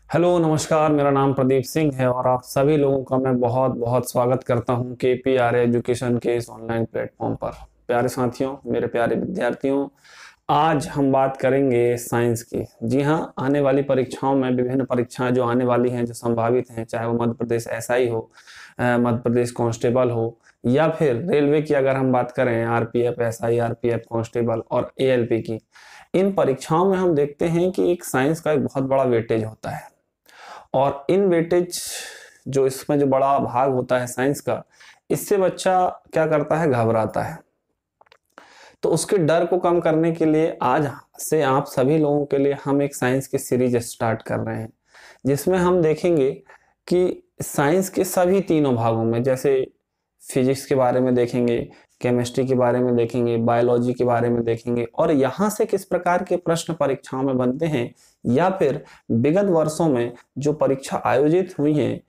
Hello नमस्कार, मेरा नाम प्रदीप सिंह है और आप सभी लोगों का मैं बहुत बहुत स्वागत करता हूं KPR एजुकेशन के इस ऑनलाइन प्लेटफॉर्म पर। प्यारे साथियों, मेरे प्यारे विद्यार्थियों, आज हम बात करेंगे साइंस की। जी हां, आने वाली परीक्षाओं में विभिन्न परीक्षाएं जो आने वाली हैं, जो संभावित हैं, चाहे वो मध्य प्रदेश SI हो, मध्य प्रदेश कांस्टेबल हो, या फिर रेलवे की अगर हम बात करें RPF SI, RPF कांस्टेबल और ALP की, इन परीक्षाओं में हम देखते हैं कि एक साइंस का एक बहुत बड़ा वेटेज होता है। और इन वेटेज जो इसमें जो बड़ा भाग होता है साइंस का, इससे बच्चा क्या करता है, घबराता है। तो उसके डर को कम करने के लिए आज से आप सभी लोगों के लिए हम एक साइंस की सीरीज स्टार्ट कर रहे हैं, जिसमें हम देखेंगे कि साइंस के सभी तीनों भागों में, जैसे फिजिक्स के बारे में देखेंगे, केमिस्ट्री के बारे में देखेंगे, बायोलॉजी के बारे में देखेंगे, और यहाँ से किस प्रकार के प्रश्न परीक्षाओं में बनते हैं, या फिर विगत वर्षों में जो परीक्षा आयोजित हुई हैं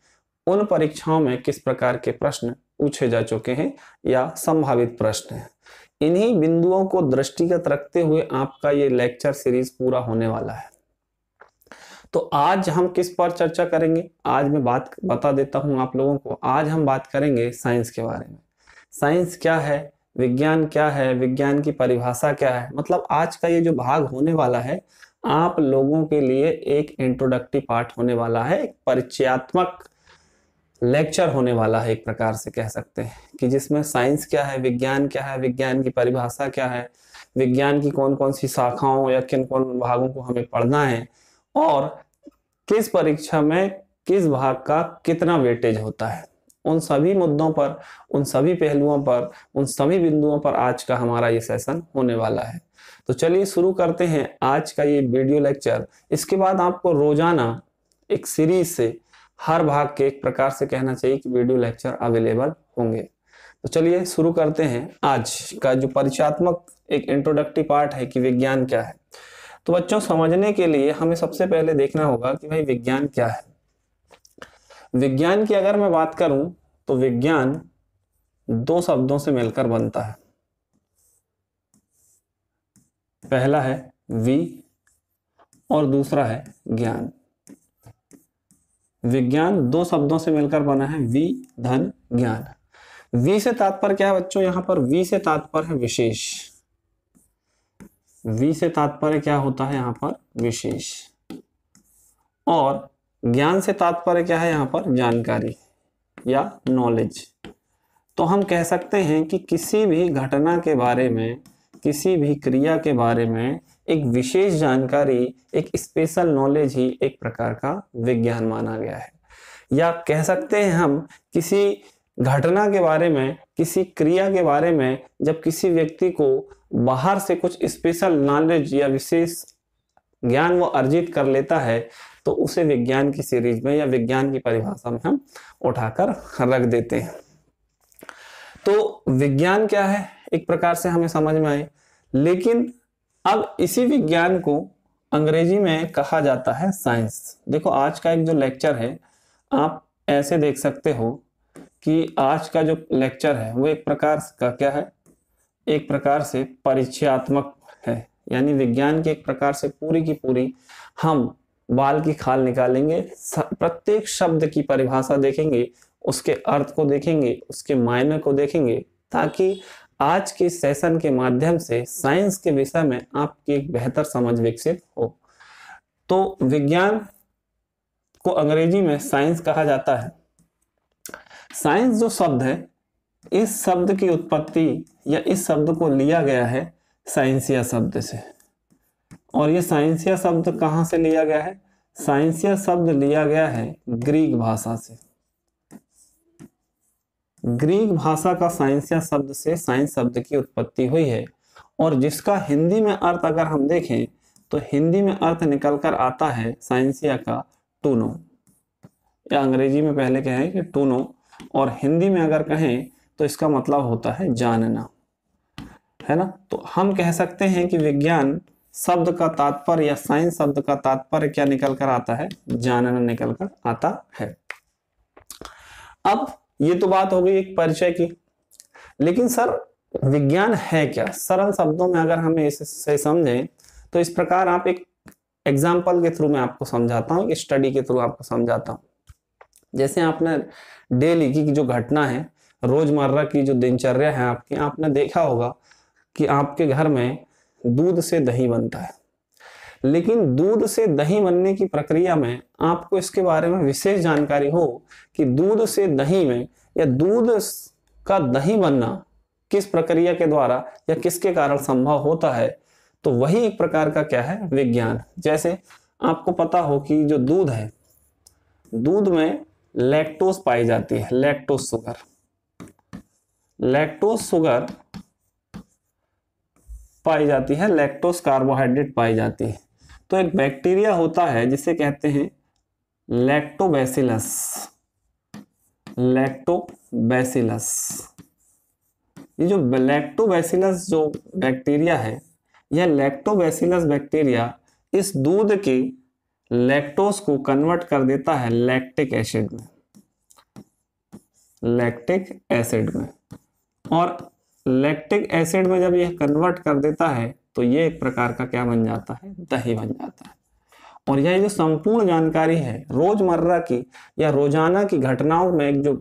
उन परीक्षाओं में किस प्रकार के प्रश्न पूछे जा चुके हैं या संभावित प्रश्न हैं। इन्हीं बिंदुओं को दृष्टिगत रखते हुए आपका ये लेक्चर सीरीज पूरा होने वाला है। तो आज हम किस पर चर्चा करेंगे, आज मैं बात बता देता हूं आप लोगों को। आज हम बात करेंगे साइंस के बारे में। साइंस क्या है, विज्ञान क्या है, विज्ञान की परिभाषा क्या है। मतलब आज का ये जो भाग होने वाला है आप लोगों के लिए एक इंट्रोडक्टिव पार्ट होने वाला है, एक परिचयात्मक लेक्चर होने वाला है, एक प्रकार से कह सकते हैं कि जिसमें साइंस क्या है, विज्ञान क्या है, विज्ञान की परिभाषा क्या है, विज्ञान की कौन कौन सी शाखाओं या किन कौन भागों को हमें पढ़ना है, और किस परीक्षा में किस भाग का कितना वेटेज होता है। उन सभी मुद्दों पर, उन सभी पहलुओं पर, उन सभी बिंदुओं पर आज का हमारा ये सेशन होने वाला है। तो चलिए शुरू करते हैं आज का ये वीडियो लेक्चर। इसके बाद आपको रोजाना एक सीरीज से हर भाग के एक प्रकार से कहना चाहिए कि वीडियो लेक्चर अवेलेबल होंगे। तो चलिए शुरू करते हैं आज का जो परिचयात्मक एक इंट्रोडक्टिव पार्ट है कि विज्ञान क्या है। तो बच्चों, समझने के लिए हमें सबसे पहले देखना होगा कि भाई विज्ञान क्या है। विज्ञान की अगर मैं बात करूं तो विज्ञान दो शब्दों से मिलकर बनता है। पहला है वी और दूसरा है ज्ञान। विज्ञान दो शब्दों से मिलकर बना है, वी धन ज्ञान। वी से तात्पर्य क्या है बच्चों, यहां पर वी से तात्पर्य है विशेष। वी से तात्पर्य क्या होता है यहां पर, विशेष। और ज्ञान से तात्पर्य क्या है यहां पर, जानकारी या नॉलेज। तो हम कह सकते हैं कि किसी भी घटना के बारे में, किसी भी क्रिया के बारे में एक विशेष जानकारी, एक स्पेशल नॉलेज ही एक प्रकार का विज्ञान माना गया है। या कह सकते हैं हम किसी घटना के बारे में, किसी क्रिया के बारे में जब किसी व्यक्ति को बाहर से कुछ स्पेशल नॉलेज या विशेष ज्ञान वो अर्जित कर लेता है तो उसे विज्ञान की सीरीज में या विज्ञान की परिभाषा में हम उठाकर रख देते हैं। तो विज्ञान क्या है एक प्रकार से हमें समझ में आए, लेकिन अब इसी विज्ञान को अंग्रेजी में कहा जाता है साइंस। देखो आज का एक जो लेक्चर है आप ऐसे देख सकते हो कि आज का जो लेक्चर है वो एक प्रकार का क्या है, एक प्रकार से परिचयात्मक है। यानी विज्ञान के एक प्रकार से पूरी की पूरी हम बाल की खाल निकालेंगे, प्रत्येक शब्द की परिभाषा देखेंगे, उसके अर्थ को देखेंगे, उसके मायने को देखेंगे, ताकि आज के सेशन के माध्यम से साइंस के विषय में आपकी एक बेहतर समझ विकसित हो। तो विज्ञान को अंग्रेजी में साइंस कहा जाता है। साइंस जो शब्द है, इस शब्द की उत्पत्ति या इस शब्द को लिया गया है साइंसिया शब्द से। और ये साइंसिया शब्द कहां से लिया गया है, साइंसिया शब्द लिया गया है ग्रीक भाषा से। ग्रीक भाषा का साइंसिया शब्द से साइंस शब्द की उत्पत्ति हुई है, और जिसका हिंदी में अर्थ अगर हम देखें तो हिंदी में अर्थ निकलकर आता है साइंसिया का टू नो, या अंग्रेजी में पहले कहें कि टू नो, और हिंदी में अगर कहें तो इसका मतलब होता है जानना, है ना। तो हम कह सकते हैं कि विज्ञान शब्द का तात्पर्य या साइंस शब्द का तात्पर्य क्या निकल कर आता है, जानना निकल कर आता है। अब ये तो बात हो गई एक परिचय की, लेकिन सर विज्ञान है क्या, सरल शब्दों में अगर हम इसे समझें तो इस प्रकार आप एक एग्जाम्पल के थ्रू मैं आपको समझाता हूँ, स्टडी के थ्रू आपको समझाता हूँ। जैसे आपने डेली की जो घटना है, रोजमर्रा की जो दिनचर्या है आपकी, आपने देखा होगा कि आपके घर में दूध से दही बनता है, लेकिन दूध से दही बनने की प्रक्रिया में आपको इसके बारे में विशेष जानकारी हो कि दूध से दही में या दूध का दही बनना किस प्रक्रिया के द्वारा या किसके कारण संभव होता है, तो वही एक प्रकार का क्या है, विज्ञान। जैसे आपको पता हो कि जो दूध है, दूध में लैक्टोज पाई जाती है, लैक्टोज शुगर, लैक्टोज शुगर पाई जाती है, लैक्टोज कार्बोहाइड्रेट पाई जाती है। तो एक बैक्टीरिया होता है जिसे कहते हैं लैक्टोबैसिलस, लैक्टोबैसिलस। ये जो लैक्टोबैसिलस जो बैक्टीरिया है, यह लैक्टोबैसिलस बैक्टीरिया इस दूध के लैक्टोज को कन्वर्ट कर देता है लैक्टिक एसिड में, लैक्टिक एसिड में। और लैक्टिक एसिड में जब यह कन्वर्ट कर देता है तो ये एक प्रकार का क्या बन जाता है, दही बन जाता है। और यह जो संपूर्ण जानकारी है रोजमर्रा की या रोजाना की घटनाओं में, एक जो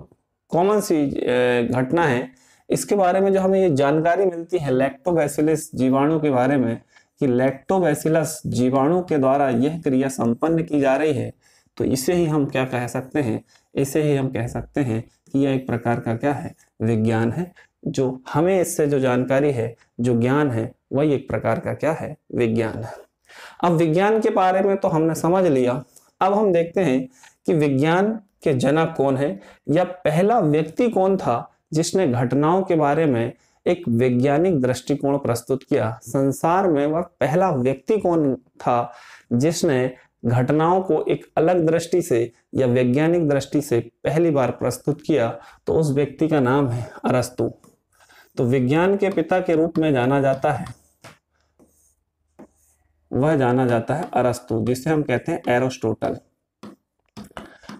कॉमन सी घटना है, इसके बारे में जो हमें ये जानकारी मिलती है लैक्टोबैसिलस जीवाणु के बारे में, कि लैक्टोबैसिलस जीवाणु के द्वारा यह क्रिया संपन्न की जा रही है, तो इसे ही हम क्या कह सकते हैं, इसे ही हम कह सकते हैं कि यह एक प्रकार का क्या है, विज्ञान है। जो हमें इससे जो जानकारी है, जो ज्ञान है, वही एक प्रकार का क्या है, विज्ञान है। अब विज्ञान के बारे में तो हमने समझ लिया। अब हम देखते हैं कि विज्ञान के जनक कौन है, या पहला व्यक्ति कौन था जिसने घटनाओं के बारे में एक वैज्ञानिक दृष्टिकोण प्रस्तुत किया। संसार में वह पहला व्यक्ति कौन था जिसने घटनाओं को एक अलग दृष्टि से या वैज्ञानिक दृष्टि से पहली बार प्रस्तुत किया, तो उस व्यक्ति का नाम है अरस्तु। तो विज्ञान के पिता के रूप में जाना जाता है, वह जाना जाता है अरस्तु, जिसे हम कहते हैं एरिस्टोटल।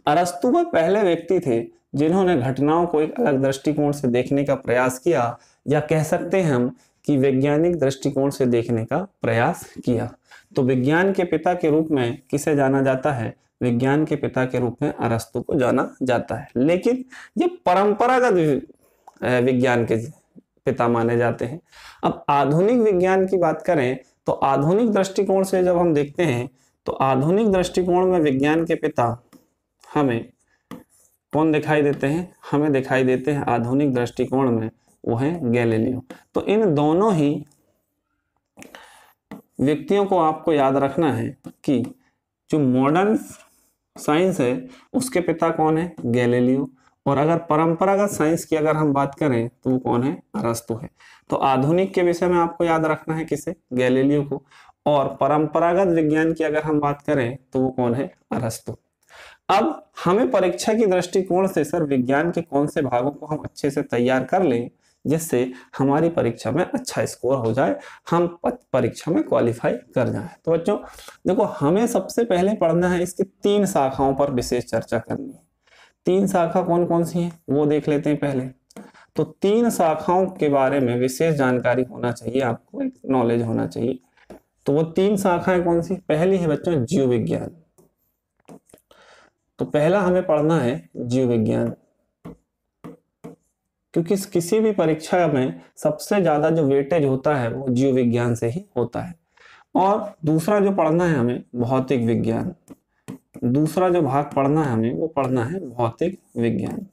अरस्तु वह पहले व्यक्ति थे जिन्होंने घटनाओं को एक अलग दृष्टिकोण से देखने का प्रयास किया, या कह सकते हैं हम कि वैज्ञानिक दृष्टिकोण से देखने का प्रयास किया। तो विज्ञान के पिता के रूप में किसे जाना जाता है, विज्ञान के पिता के रूप में अरस्तु को जाना जाता है। लेकिन ये परंपरागत विज्ञान के पिता माने जाते हैं। अब आधुनिक विज्ञान की बात करें तो आधुनिक दृष्टिकोण से जब हम देखते हैं, तो आधुनिक दृष्टिकोण में विज्ञान के पिता हमें कौन दिखाई देते हैं, हमें दिखाई देते हैं आधुनिक दृष्टिकोण में, वो है गैलीलियो। तो इन दोनों ही व्यक्तियों को आपको याद रखना है कि जो मॉडर्न साइंस है उसके पिता कौन है, गैलीलियो। और अगर परंपरागत साइंस की अगर हम बात करें तो वो कौन है, अरस्तु है। तो आधुनिक के विषय में आपको याद रखना है किसे, गैलीलियो को। और परंपरागत विज्ञान की अगर हम बात करें तो वो कौन है, अरस्तु। अब हमें परीक्षा की दृष्टिकोण से सर विज्ञान के कौन से भागों को हम अच्छे से तैयार कर लें जिससे हमारी परीक्षा में अच्छा स्कोर हो जाए, हम परीक्षा में क्वालिफाई कर जाएं। तो बच्चों देखो, हमें सबसे पहले पढ़ना है इसकी 3 शाखाओं पर विशेष चर्चा करनी है। 3 शाखा कौन कौन सी हैं वो देख लेते हैं पहले। तो 3 शाखाओं के बारे में विशेष जानकारी होना चाहिए, आपको एक नॉलेज होना चाहिए। तो वो 3 शाखाएं कौन सी, पहली है बच्चों जीव विज्ञान। तो पहला हमें पढ़ना है जीव विज्ञान, क्योंकि किसी भी परीक्षा में सबसे ज्यादा जो वेटेज होता है वो जीव विज्ञान से ही होता है। और दूसरा जो पढ़ना है हमें भौतिक विज्ञान, दूसरा जो भाग पढ़ना है हमें वो पढ़ना है भौतिक विज्ञान।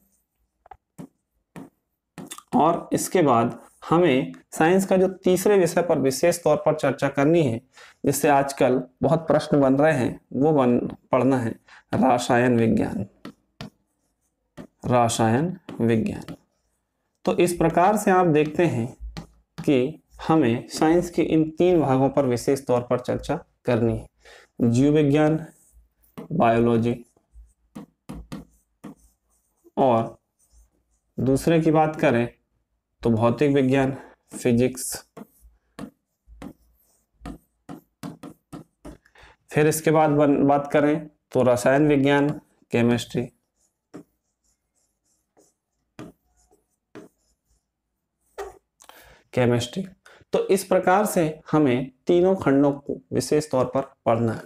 और इसके बाद हमें साइंस का जो तीसरे विषय पर विशेष तौर पर चर्चा करनी है, जिससे आजकल बहुत प्रश्न बन रहे हैं, वो पढ़ना है रसायन विज्ञान, रसायन विज्ञान। तो इस प्रकार से आप देखते हैं कि हमें साइंस के इन 3 भागों पर विशेष तौर पर चर्चा करनी है, जीव विज्ञान, बायोलॉजी, और दूसरे की बात करें तो भौतिक विज्ञान, फिजिक्स। फिर इसके बाद बात करें तो रसायन विज्ञान, केमिस्ट्री। केमिस्ट्री तो इस प्रकार से हमें तीनों खंडों को विशेष तौर पर पढ़ना है।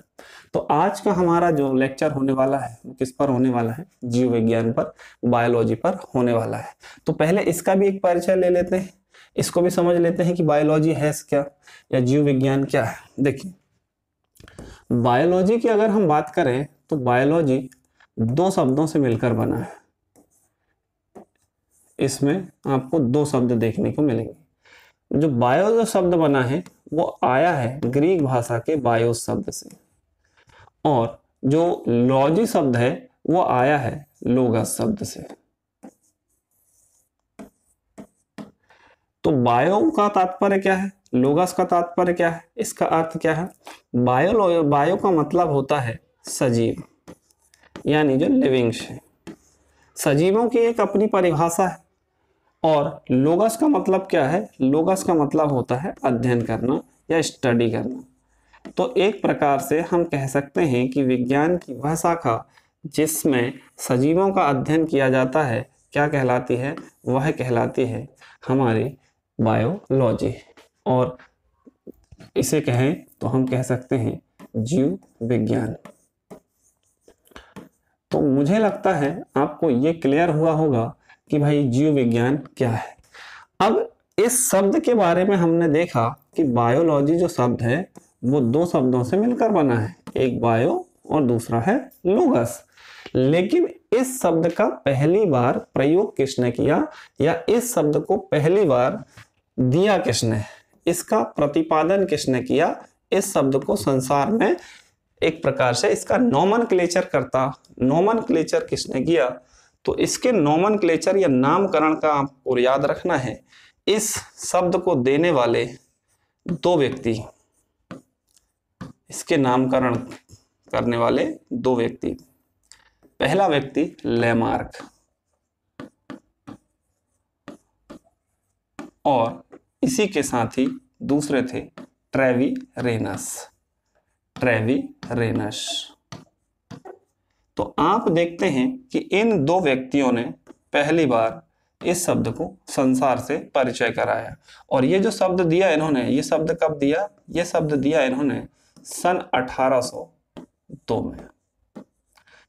तो आज का हमारा जो लेक्चर होने वाला है वो किस पर होने वाला है? जीव विज्ञान पर, बायोलॉजी पर होने वाला है। तो पहले इसका भी एक परिचय ले लेते हैं, इसको भी समझ लेते हैं कि बायोलॉजी है क्या या जीव विज्ञान क्या है। देखिए, बायोलॉजी की अगर हम बात करें तो बायोलॉजी दो शब्दों से मिलकर बना है। इसमें आपको दो शब्द देखने को मिलेंगे। जो बायो जो शब्द बना है वो आया है ग्रीक भाषा के बायोस शब्द से, और जो लॉजी शब्द है वो आया है लोगस शब्द से। तो बायो का तात्पर्य क्या है, लोगस का तात्पर्य क्या है, इसका अर्थ क्या है? बायो का मतलब होता है सजीव, यानी जो लिविंग्स है। सजीवों की एक अपनी परिभाषा है। और लोगस का मतलब क्या है? लोगस का मतलब होता है अध्ययन करना या स्टडी करना। तो एक प्रकार से हम कह सकते हैं कि विज्ञान की वह शाखा जिसमें सजीवों का अध्ययन किया जाता है क्या कहलाती है? वह कहलाती है हमारी बायोलॉजी। और इसे कहें तो हम कह सकते हैं जीव विज्ञान। तो मुझे लगता है आपको ये क्लियर हुआ होगा कि भाई जीव विज्ञान क्या है। अब इस शब्द के बारे में हमने देखा कि बायोलॉजी जो शब्द है वो दो शब्दों से मिलकर बना है, एक बायो और दूसरा है लोगस। लेकिन इस शब्द का पहली बार प्रयोग किसने किया या इस शब्द को पहली बार दिया किसने, इसका प्रतिपादन किसने किया, इस शब्द को संसार में एक प्रकार से इसका नोमेनक्लेचर किसने किया? तो इसके नोमेनक्लेचर या नामकरण का आपको याद रखना है। इस शब्द को देने वाले दो व्यक्ति, इसके नामकरण करने वाले दो व्यक्ति, पहला व्यक्ति लेमार्क और इसी के साथ ही दूसरे थे ट्रेविरेनस। तो आप देखते हैं कि इन दो व्यक्तियों ने पहली बार इस शब्द को संसार से परिचय कराया। और ये जो शब्द दिया इन्होंने, ये शब्द कब दिया? ये शब्द दिया इन्होंने सन 1802 में।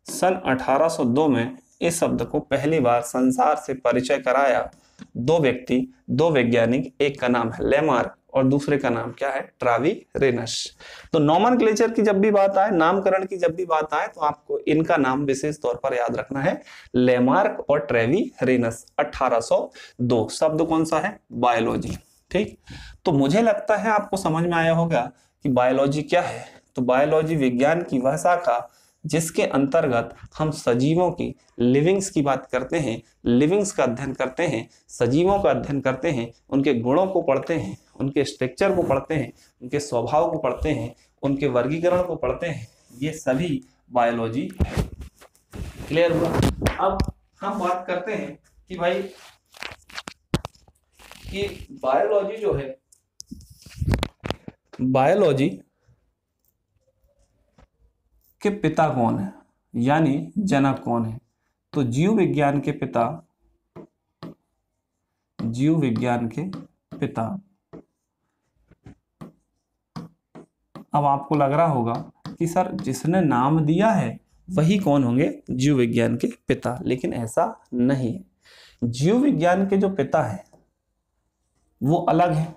सन 1802 में इस शब्द को पहली बार संसार से परिचय कराया दो व्यक्ति, दो वैज्ञानिक, एक का नाम है लेमार्क और दूसरे का नाम क्या है? ट्रेविरेनस। तो नोमेनक्लेचर की जब भी बात आए, नामकरण की जब भी बात आए, तो आपको इनका नाम विशेष तौर पर याद रखना है, लेमार्क और ट्रेविरेनस। 1802 शब्द कौन सा है? बायोलॉजी। ठीक, तो मुझे लगता है आपको समझ में आया होगा कि बायोलॉजी क्या है। तो बायोलॉजी विज्ञान की वह शाखा जिसके अंतर्गत हम सजीवों की लिविंग्स की बात करते हैं, लिविंग्स का अध्ययन करते हैं, सजीवों का अध्ययन करते हैं, उनके गुणों को पढ़ते हैं, उनके स्ट्रक्चर को पढ़ते हैं, उनके स्वभाव को पढ़ते हैं, उनके वर्गीकरण को पढ़ते हैं। ये सभी बायोलॉजी है। क्लियर हुआ? अब हम बात करते हैं कि भाई कि बायोलॉजी जो है, बायोलॉजी के पिता कौन है, यानी जनक कौन है? तो जीव विज्ञान के पिता, जीव विज्ञान के पिता। अब आपको लग रहा होगा कि सर जिसने नाम दिया है वही कौन होंगे? जीव विज्ञान के पिता। लेकिन ऐसा नहीं है। जीव विज्ञान के जो पिता है वो अलग है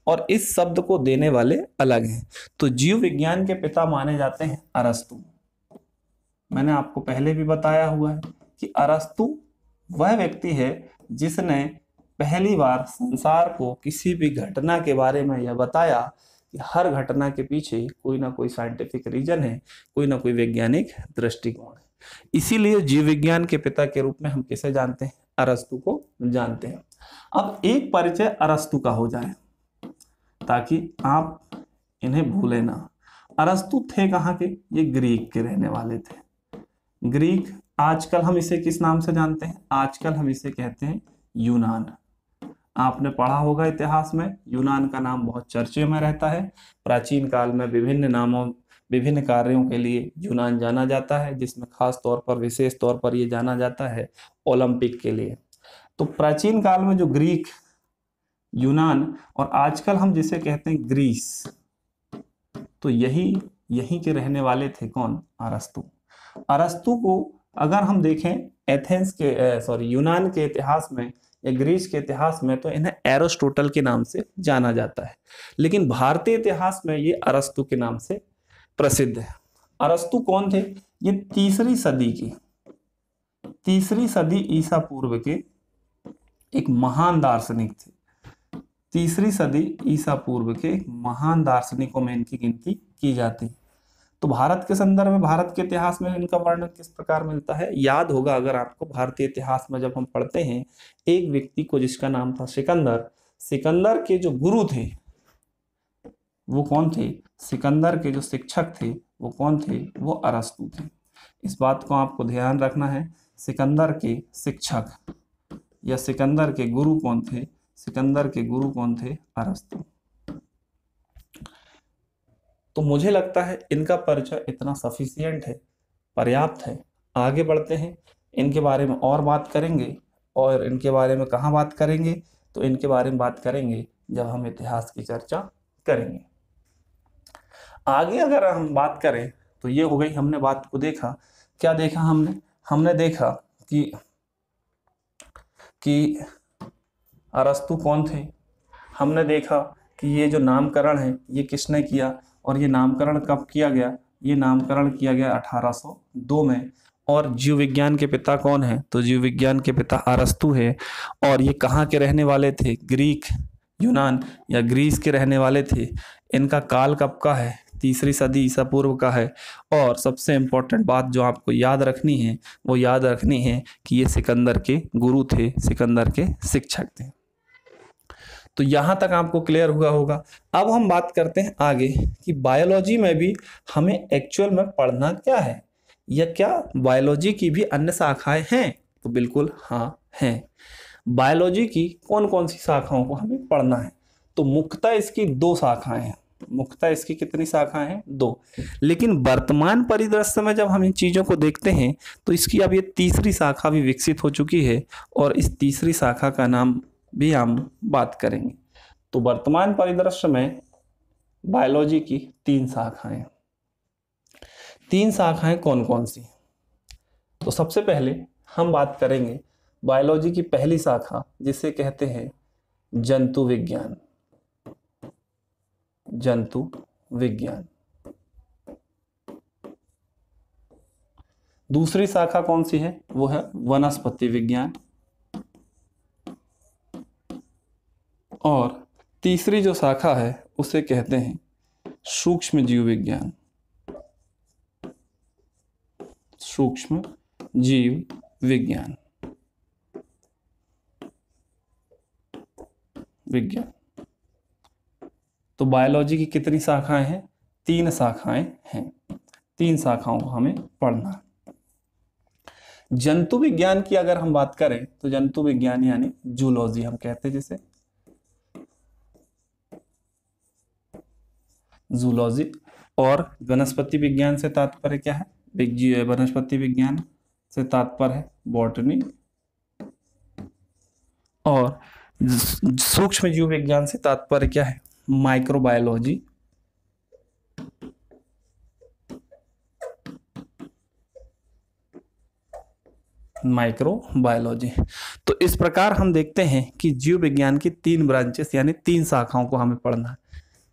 और इस शब्द को देने वाले अलग हैं। तो जीव विज्ञान के पिता माने जाते हैं अरस्तु। मैंने आपको पहले भी बताया हुआ है कि अरस्तु वह व्यक्ति है जिसने पहली बार संसार को किसी भी घटना के बारे में यह बताया कि हर घटना के पीछे कोई ना कोई साइंटिफिक रीजन है, कोई ना कोई वैज्ञानिक दृष्टिकोण है। इसीलिए जीव विज्ञान के पिता के रूप में हम किसे जानते हैं? अरस्तु को जानते हैं। अब एक परिचय अरस्तु का हो जाए ताकि आप इन्हें भूले ना। अरस्तु थे कहाँ के? ये ग्रीक के रहने वाले थे। ग्रीक, आजकल हम इसे किस नाम से जानते हैं? आजकल हम इसे कहते हैं यूनान। आपने पढ़ा होगा इतिहास में, यूनान का नाम बहुत चर्चे में रहता है। प्राचीन काल में विभिन्न नामों, विभिन्न कार्यों के लिए यूनान जाना जाता है, जिसमें खास तौर पर, विशेष तौर पर ये जाना जाता है ओलंपिक के लिए। तो प्राचीन काल में जो ग्रीक यूनान, और आजकल हम जिसे कहते हैं ग्रीस, तो यहीं के रहने वाले थे कौन? अरस्तु। अरस्तु को अगर हम देखें एथेंस के यूनान के इतिहास में या ग्रीस के इतिहास में, तो इन्हें एरिस्टोटल के नाम से जाना जाता है, लेकिन भारतीय इतिहास में ये अरस्तु के नाम से प्रसिद्ध है। अरस्तु कौन थे? ये तीसरी सदी ईसा पूर्व के एक महान दार्शनिक थे। तीसरी सदी ईसा पूर्व के महान दार्शनिकों में इनकी गिनती की जाती है। तो भारत के संदर्भ में, भारत के इतिहास में इनका वर्णन किस प्रकार मिलता है? याद होगा अगर आपको, भारतीय इतिहास में जब हम पढ़ते हैं, एक व्यक्ति को जिसका नाम था सिकंदर, सिकंदर के जो गुरु थे वो कौन थे? सिकंदर के जो शिक्षक थे वो कौन थे? वो अरस्तु थे। इस बात को आपको ध्यान रखना है। सिकंदर के शिक्षक या सिकंदर के गुरु कौन थे? सिकंदर के गुरु कौन थे? अरस्तु। तो मुझे लगता है इनका परिचय इतना सफिशिएंट है, पर्याप्त है। आगे बढ़ते हैं, इनके बारे में और बात करेंगे। और इनके बारे में कहाँ बात करेंगे? तो इनके बारे में बात करेंगे जब हम इतिहास की चर्चा करेंगे। आगे अगर हम बात करें तो ये हो गई, हमने बात को देखा। क्या देखा हमने? हमने देखा कि अरस्तु कौन थे। हमने देखा कि ये जो नामकरण है ये किसने किया, और ये नामकरण कब किया गया? ये नामकरण किया गया 1802 में। और जीव विज्ञान के पिता कौन है? तो जीव विज्ञान के पिता अरस्तु है। और ये कहाँ के रहने वाले थे? ग्रीक, यूनान या ग्रीस के रहने वाले थे। इनका काल कब का है? तीसरी सदी ईसा पूर्व का है। और सबसे इम्पोर्टेंट बात जो आपको याद रखनी है वो याद रखनी है कि ये सिकंदर के गुरु थे, सिकंदर के शिक्षक थे। तो यहाँ तक आपको क्लियर हुआ होगा। अब हम बात करते हैं आगे कि बायोलॉजी में भी हमें एक्चुअल में पढ़ना क्या है, या क्या बायोलॉजी की भी अन्य शाखाएं हैं? तो बिल्कुल हाँ हैं। बायोलॉजी की कौन कौन सी शाखाओं को हमें पढ़ना है? तो मुख्यतः इसकी 2 शाखाएं हैं। मुख्यतः इसकी कितनी शाखाएं हैं? 2। लेकिन वर्तमान परिदृश्य में जब हम इन चीजों को देखते हैं तो इसकी अब ये तीसरी शाखा भी विकसित हो चुकी है, और इस तीसरी शाखा का नाम भी हम बात करेंगे। तो वर्तमान परिदृश्य में बायोलॉजी की 3 शाखाएं। 3 शाखाएं कौन कौन सी? तो सबसे पहले हम बात करेंगे बायोलॉजी की पहली शाखा, जिसे कहते हैं जंतु विज्ञान। जंतु विज्ञान। दूसरी शाखा कौन सी है? वो है वनस्पति विज्ञान। और तीसरी जो शाखा है उसे कहते हैं सूक्ष्म जीव विज्ञान। सूक्ष्म जीव विज्ञान। तो बायोलॉजी की कितनी शाखाएं हैं? 3 शाखाएं हैं। 3 शाखाओं को हमें पढ़ना है। जंतु विज्ञान की अगर हम बात करें तो जंतु विज्ञान यानी जूलॉजी हम कहते हैं, जिसे जूलॉजी। और वनस्पति विज्ञान से तात्पर्य क्या है? वनस्पति विज्ञान से तात्पर्य है बॉटनी। और सूक्ष्म जीव विज्ञान से तात्पर्य क्या है? माइक्रोबायोलॉजी। माइक्रोबायोलॉजी। तो इस प्रकार हम देखते हैं कि जीव विज्ञान की 3 ब्रांचेस यानी 3 शाखाओं को हमें पढ़ना है।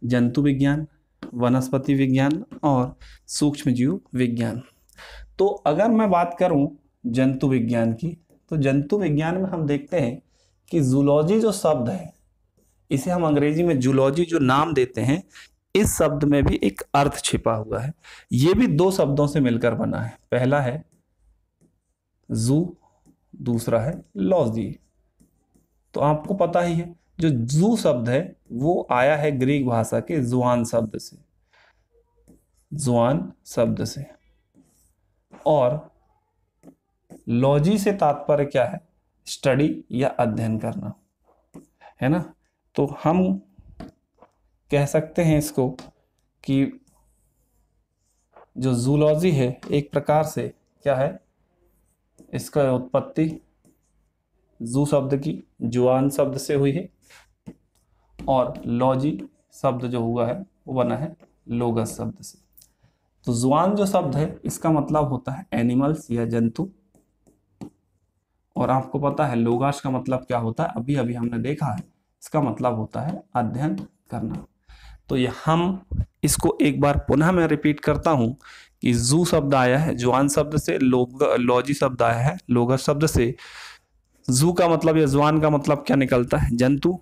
जंतु विज्ञान, वनस्पति विज्ञान और सूक्ष्म जीव विज्ञान। तो अगर मैं बात करूं जंतु विज्ञान की, तो जंतु विज्ञान में हम देखते हैं कि जूलॉजी जो शब्द है, इसे हम अंग्रेजी में जूलॉजी जो नाम देते हैं, इस शब्द में भी एक अर्थ छिपा हुआ है। ये भी 2 शब्दों से मिलकर बना है। पहला है जू, दूसरा है लॉजी। तो आपको पता ही है जो जू शब्द है वो आया है ग्रीक भाषा के जुआन शब्द से। जुआन शब्द से। और लॉजी से तात्पर्य क्या है? स्टडी या अध्ययन करना, है ना। तो हम कह सकते हैं इसको कि जो जूलॉजी है एक प्रकार से क्या है, इसका उत्पत्ति जू शब्द की जुआन शब्द से हुई है। और लॉजी शब्द जो हुआ है वो बना है लोगस शब्द से। तो जुआन जो शब्द है इसका मतलब होता है एनिमल्स या जंतु, और आपको पता है लोगास का मतलब क्या होता है, अभी अभी हमने देखा है, इसका मतलब होता है अध्ययन करना। तो ये हम इसको एक बार पुनः मैं रिपीट करता हूं कि जू शब्द आया है जुआन शब्द से, लॉजी शब्द आया है लोगस शब्द से। जू का मतलब या जुआन का मतलब क्या निकलता है, जंतु,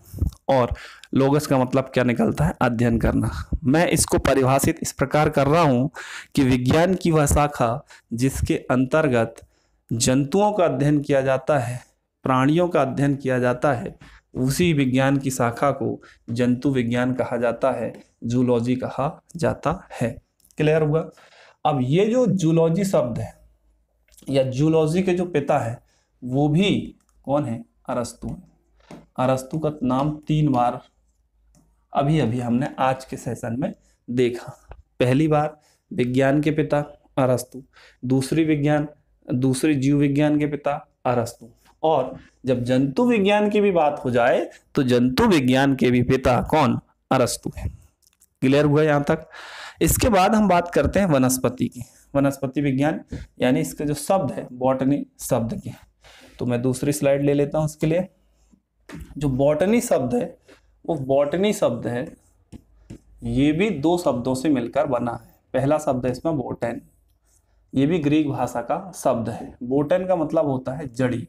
और लोगस का मतलब क्या निकलता है, अध्ययन करना। मैं इसको परिभाषित इस प्रकार कर रहा हूं कि विज्ञान की वह शाखा जिसके अंतर्गत जंतुओं का अध्ययन किया जाता है, प्राणियों का अध्ययन किया जाता है, उसी विज्ञान की शाखा को जंतु विज्ञान कहा जाता है, जूलॉजी कहा जाता है। क्लियर हुआ। अब ये जो जूलॉजी शब्द है या जूलॉजी के जो पिता है वो भी कौन है, अरस्तु है। अरस्तु का नाम 3 बार अभी अभी हमने आज के सेशन में देखा। पहली बार विज्ञान के पिता अरस्तु, दूसरी जीव विज्ञान के पिता अरस्तु, और जब जंतु विज्ञान की भी बात हो जाए तो जंतु विज्ञान के भी पिता कौन, अरस्तु है। क्लियर हुआ यहां तक। इसके बाद हम बात करते हैं वनस्पति की, वनस्पति विज्ञान यानी इसके जो शब्द है बॉटनी शब्द के। तो मैं दूसरी स्लाइड ले लेता हूं इसके लिए। जो बॉटनी शब्द है वो बॉटनी शब्द है, ये भी 2 शब्दों से मिलकर बना है। पहला शब्द है इसमें बोटेन, ये भी ग्रीक भाषा का शब्द है। बोटेन का मतलब होता है जड़ी,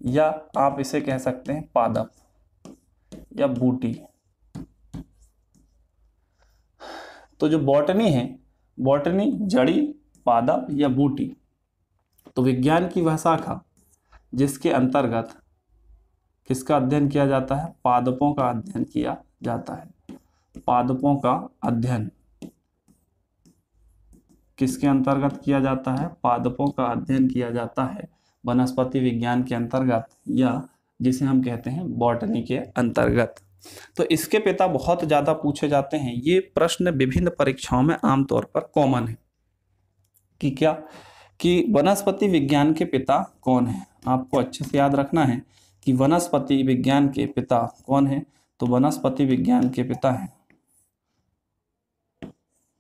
या आप इसे कह सकते हैं पादप या बूटी। तो जो बॉटनी है, बॉटनी जड़ी, पादप या बूटी। तो विज्ञान की वह शाखा जिसके अंतर्गत किसका अध्ययन किया जाता है, पादपों का अध्ययन किया जाता है। पादपों का अध्ययन किसके अंतर्गत किया जाता है, पादपों का अध्ययन किया जाता है वनस्पति विज्ञान के अंतर्गत, या जिसे हम कहते हैं बॉटनी के अंतर्गत। तो इसके पिता बहुत ज्यादा पूछे जाते हैं। ये प्रश्न विभिन्न परीक्षाओं में आमतौर पर कॉमन है कि क्या, कि वनस्पति विज्ञान के पिता कौन है। आपको अच्छे से याद रखना है कि वनस्पति विज्ञान के पिता कौन है। तो वनस्पति विज्ञान के पिता है,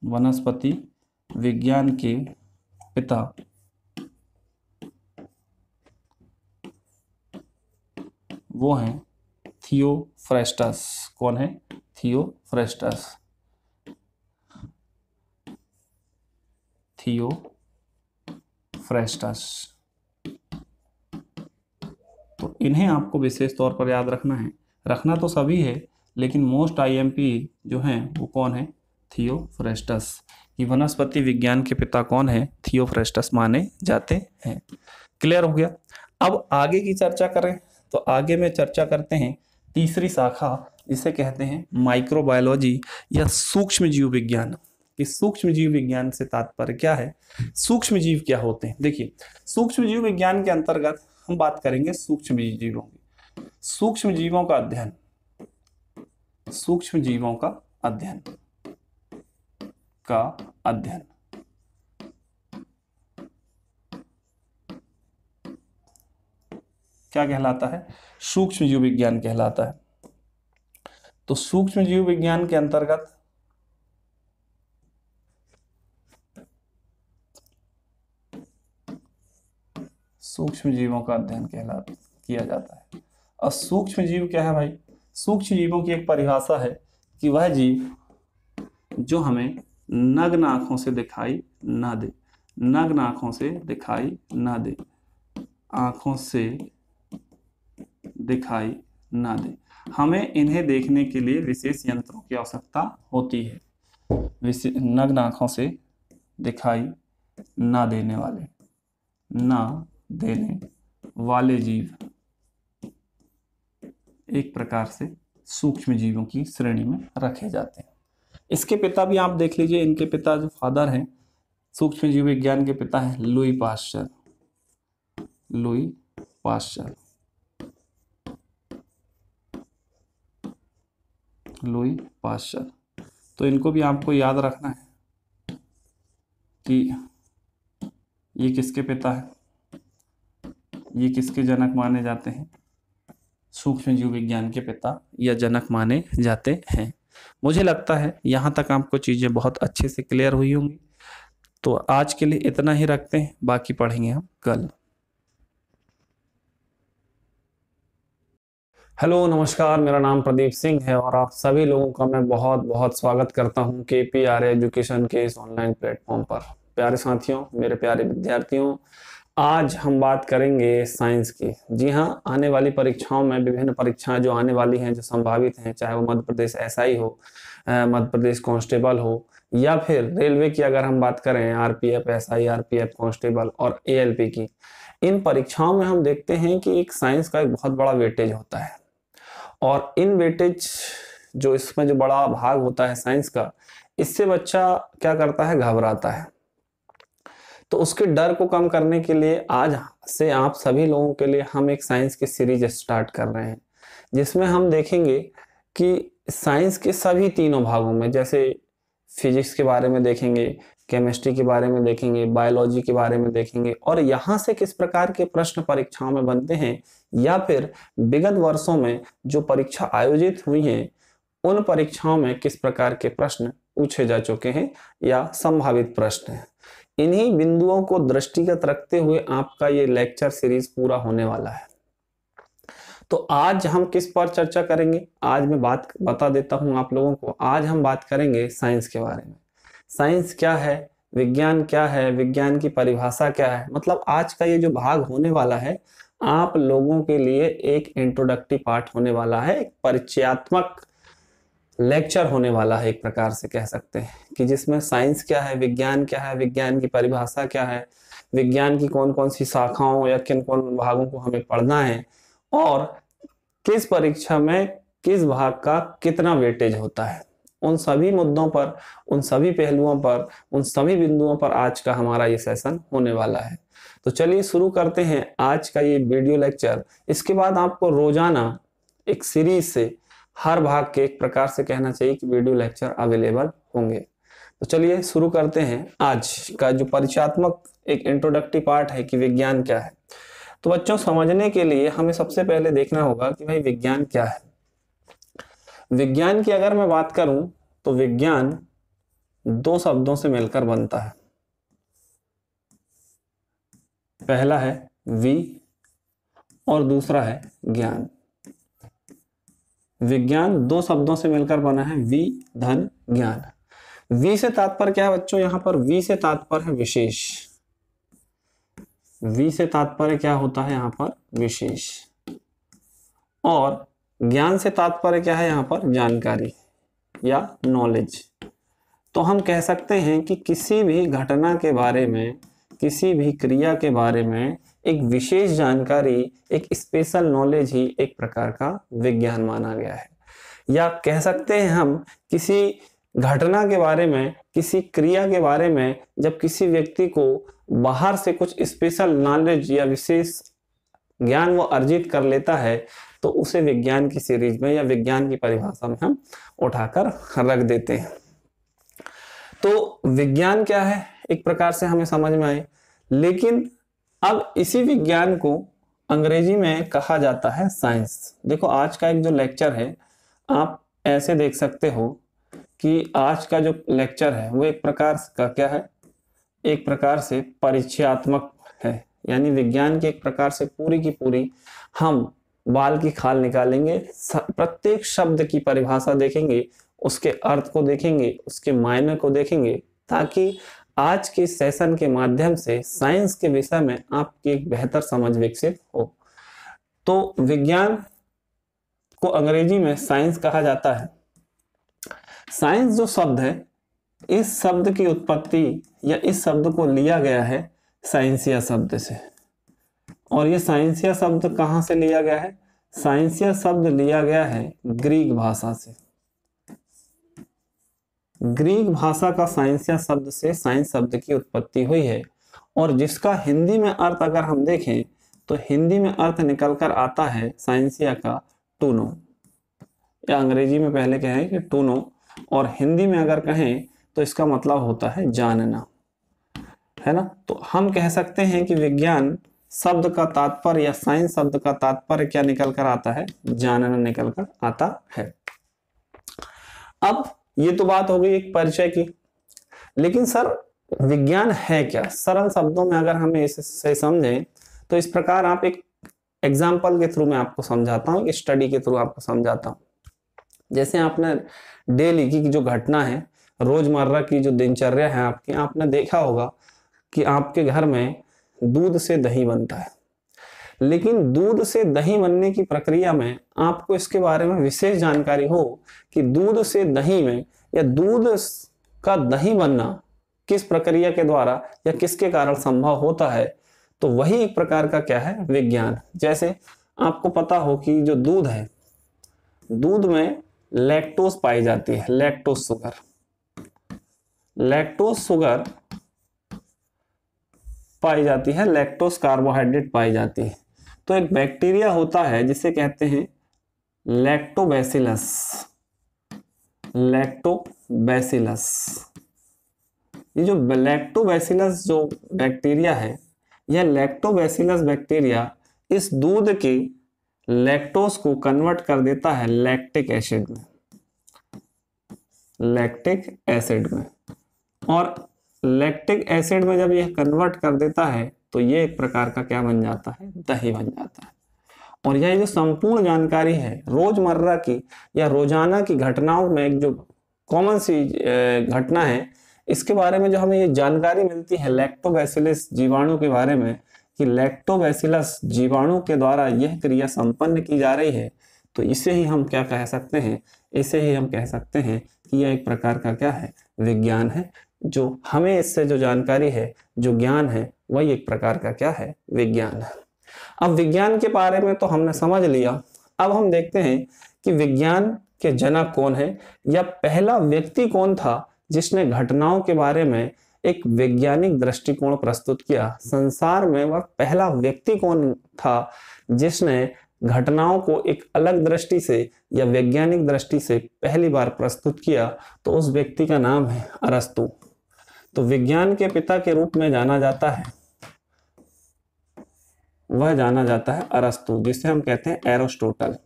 वनस्पति विज्ञान के पिता वो हैं थियोफ्रेस्टस। कौन है, थियोफ्रेस्टस। थियोफ्रेस्टस। तो इन्हें आपको विशेष तौर पर याद रखना है। रखना तो सभी है लेकिन मोस्ट आईएमपी जो हैं वो कौन है, थियोफ्रेस्टस। कि वनस्पति विज्ञान के पिता कौन है, थियोफ्रेस्टस माने जाते हैं। क्लियर हो गया। अब आगे की चर्चा करें तो आगे में चर्चा करते हैं तीसरी शाखा जिसे कहते हैं माइक्रोबायोलॉजी या सूक्ष्म जीव विज्ञान। कि सूक्ष्म जीव विज्ञान से तात्पर्य क्या है, सूक्ष्म जीव क्या होते हैं। देखिए सूक्ष्म जीव विज्ञान के अंतर्गत हम बात करेंगे सूक्ष्म जीवों की। सूक्ष्म जीवों का अध्ययन, सूक्ष्म जीवों का अध्ययन क्या कहलाता है, सूक्ष्म जीव विज्ञान कहलाता है। तो सूक्ष्म जीव विज्ञान के अंतर्गत सूक्ष्म जीवों का अध्ययन किया जाता है। और सूक्ष्म जीव क्या है भाई, सूक्ष्म जीवों की एक परिभाषा है कि वह जीव जो हमें नग्न आंखों से दिखाई ना दे, नग्न आंखों से दिखाई ना दे, आंखों से दिखाई ना दे। हमें इन्हें देखने के लिए विशेष यंत्रों की आवश्यकता होती है। नग्न आंखों से दिखाई ना देने वाले जीव एक प्रकार से सूक्ष्म जीवों की श्रेणी में रखे जाते हैं। इसके पिता भी आप देख लीजिए, इनके पिता जो फादर हैं सूक्ष्म जीव विज्ञान के पिता हैं लुई पाश्चर। Louis Pasteur. तो इनको भी आपको याद रखना है कि ये किसके पिता है, ये किसके जनक माने जाते हैं, सूक्ष्म जीव विज्ञान के पिता या जनक माने जाते हैं। मुझे लगता है यहाँ तक आपको चीज़ें बहुत अच्छे से क्लियर हुई होंगी। तो आज के लिए इतना ही रखते हैं, बाकी पढ़ेंगे हम कल। हेलो नमस्कार, मेरा नाम प्रदीप सिंह है और आप सभी लोगों का मैं बहुत बहुत स्वागत करता हूं KPRA एजुकेशन के इस ऑनलाइन प्लेटफॉर्म पर। प्यारे साथियों, मेरे प्यारे विद्यार्थियों, आज हम बात करेंगे साइंस की। जी हाँ, आने वाली परीक्षाओं में विभिन्न परीक्षाएं जो आने वाली हैं, जो संभावित हैं, चाहे वो मध्य प्रदेश SI हो, मध्य प्रदेश कांस्टेबल हो, या फिर रेलवे की अगर हम बात करें RPF SI, RPF कांस्टेबल और ALP की, इन परीक्षाओं में हम देखते हैं कि एक साइंस का एक बहुत बड़ा वेटेज होता है। और इन वेटेज जो इसमें जो बड़ा भाग होता है साइंस का, इससे बच्चा क्या करता है, घबराता है। तो उसके डर को कम करने के लिए आज से आप सभी लोगों के लिए हम एक साइंस की सीरीज स्टार्ट कर रहे हैं, जिसमें हम देखेंगे कि साइंस के सभी तीनों भागों में, जैसे फिजिक्स के बारे में देखेंगे, केमिस्ट्री के बारे में देखेंगे, बायोलॉजी के बारे में देखेंगे, और यहाँ से किस प्रकार के प्रश्न परीक्षाओं में बनते हैं, या फिर विगत वर्षों में जो परीक्षा आयोजित हुई हैं उन परीक्षाओं में किस प्रकार के प्रश्न पूछे जा चुके हैं या संभावित प्रश्न हैं। इन्हीं बिंदुओं को दृष्टिगत रखते हुए आपका ये लेक्चर सीरीज पूरा होने वाला है। तो आज हम किस पर चर्चा करेंगे, आज मैं बात बता देता हूं आप लोगों को। आज हम बात करेंगे साइंस के बारे में। साइंस क्या है, विज्ञान क्या है, विज्ञान की परिभाषा क्या है। मतलब आज का ये जो भाग होने वाला है आप लोगों के लिए एक इंट्रोडक्टिव पार्ट होने वाला है, एक परिचयात्मक लेक्चर होने वाला है, एक प्रकार से कह सकते हैं कि जिसमें साइंस क्या है, विज्ञान क्या है, विज्ञान की परिभाषा क्या है, विज्ञान की कौन कौन सी शाखाओं या किन कौन भागों को हमें पढ़ना है, और किस परीक्षा में किस भाग का कितना वेटेज होता है। उन सभी मुद्दों पर, उन सभी पहलुओं पर, उन सभी बिंदुओं पर आज का हमारा ये सेशन होने वाला है। तो चलिए शुरू करते हैं आज का ये वीडियो लेक्चर। इसके बाद आपको रोजाना एक सीरीज से हर भाग के एक प्रकार से कहना चाहिए कि वीडियो लेक्चर अवेलेबल होंगे। तो चलिए शुरू करते हैं आज का जो परिचयात्मक एक इंट्रोडक्टिव पार्ट है कि विज्ञान क्या है। तो बच्चों, समझने के लिए हमें सबसे पहले देखना होगा कि भाई विज्ञान क्या है। विज्ञान की अगर मैं बात करूं तो विज्ञान दो शब्दों से मिलकर बनता है। पहला है वी और दूसरा है ज्ञान। विज्ञान दो शब्दों से मिलकर बना है, वी धन ज्ञान। वी से तात्पर्य क्या है बच्चों, यहां पर वी से तात्पर्य है विशेष। वी से तात्पर्य क्या होता है यहां पर, विशेष। और ज्ञान से तात्पर्य क्या है यहां पर, जानकारी या नॉलेज। तो हम कह सकते हैं कि किसी भी घटना के बारे में, किसी भी क्रिया के बारे में एक विशेष जानकारी, एक स्पेशल नॉलेज ही एक प्रकार का विज्ञान माना गया है। या कह सकते हैं हम किसी घटना के बारे में, किसी क्रिया के बारे में जब किसी व्यक्ति को बाहर से कुछ स्पेशल नॉलेज या विशेष ज्ञान वो अर्जित कर लेता है तो उसे विज्ञान की सीरीज में या विज्ञान की परिभाषा में हम उठाकर रख देते हैं। तो विज्ञान क्या है एक प्रकार से हमें समझ में आए, लेकिन अब इसी विज्ञान को अंग्रेजी में कहा जाता है साइंस। देखो आज का एक जो लेक्चर है आप ऐसे देख सकते हो कि आज का जो लेक्चर है वो एक प्रकार का क्या है, एक प्रकार से परिचयात्मक है। यानी विज्ञान की एक प्रकार से पूरी की पूरी हम बाल की खाल निकालेंगे, प्रत्येक शब्द की परिभाषा देखेंगे, उसके अर्थ को देखेंगे, उसके मायने को देखेंगे, ताकि आज के सेशन के माध्यम से साइंस के विषय में आपकी एक बेहतर समझ विकसित हो। तो विज्ञान को अंग्रेजी में साइंस कहा जाता है। साइंस जो शब्द है, इस शब्द की उत्पत्ति या इस शब्द को लिया गया है साइंसिया शब्द से। और ये साइंसिया शब्द कहाँ से लिया गया है, साइंसिया शब्द लिया गया है ग्रीक भाषा से। ग्रीक भाषा का साइंसिया शब्द से साइंस शब्द की उत्पत्ति हुई है, और जिसका हिंदी में अर्थ अगर हम देखें तो हिंदी में अर्थ निकलकर आता है साइंसिया का टू नो, या अंग्रेजी में पहले कहें कि टू नो, और हिंदी में अगर कहें तो इसका मतलब होता है जानना, है ना। तो हम कह सकते हैं कि विज्ञान शब्द का तात्पर्य या साइंस शब्द का तात्पर्य क्या निकल कर आता है? जानना निकल कर आता है। अब ये तो बात हो गई एक परिचय की, लेकिन सर विज्ञान है क्या? सरल शब्दों में अगर हमें इसे समझें तो इस प्रकार आप एक एग्जाम्पल के थ्रू मैं आपको समझाता हूँ, स्टडी के थ्रू आपको समझाता हूँ। जैसे आपने डेली की जो घटना है, रोजमर्रा की जो दिनचर्या है आपकी, आपने देखा होगा कि आपके घर में दूध से दही बनता है, लेकिन दूध से दही बनने की प्रक्रिया में आपको इसके बारे में विशेष जानकारी हो कि दूध से दही में या दूध का दही बनना किस प्रक्रिया के द्वारा या किसके कारण संभव होता है, तो वही एक प्रकार का क्या है? विज्ञान। जैसे आपको पता हो कि जो दूध है, दूध में लैक्टोज पाई जाती है, लैक्टोज शुगर। लैक्टोज शुगर पाई जाती है, लैक्टोज कार्बोहाइड्रेट पाई जाती है। तो एक बैक्टीरिया होता है जिसे कहते हैं लैक्टोबैसिलस। लैक्टोबैसिलस, ये जो लैक्टोबैसिलस जो बैक्टीरिया है, यह लैक्टोबैसिलस बैक्टीरिया इस दूध के लैक्टोज को कन्वर्ट कर देता है लैक्टिक एसिड में, लैक्टिक एसिड में। और लैक्टिक एसिड में जब यह कन्वर्ट कर देता है तो ये एक प्रकार का क्या बन जाता है? दही बन जाता है। और यह जो संपूर्ण जानकारी है रोजमर्रा की या रोजाना की घटनाओं में, एक जो कॉमन सी घटना है, इसके बारे में जो हमें ये जानकारी मिलती है लैक्टोबैसिलस जीवाणु के बारे में, कि लैक्टोबैसिलस जीवाणु के द्वारा यह क्रिया संपन्न की जा रही है, तो इसे ही हम क्या कह सकते हैं? इसे ही हम कह सकते हैं कि यह एक प्रकार का क्या है? विज्ञान है। जो हमें इससे जो जानकारी है, जो ज्ञान है, वही एक प्रकार का क्या है? विज्ञान है। अब विज्ञान के बारे में तो हमने समझ लिया। अब हम देखते हैं कि विज्ञान के जनक कौन है, या पहला व्यक्ति कौन था जिसने घटनाओं के बारे में एक वैज्ञानिक दृष्टिकोण प्रस्तुत किया। संसार में वह पहला व्यक्ति कौन था जिसने घटनाओं को एक अलग दृष्टि से या वैज्ञानिक दृष्टि से पहली बार प्रस्तुत किया? तो उस व्यक्ति का नाम है अरस्तु। तो विज्ञान के पिता के रूप में जाना जाता है, वह जाना जाता है अरस्तु, जिसे हम कहते हैं एरिस्टोटल।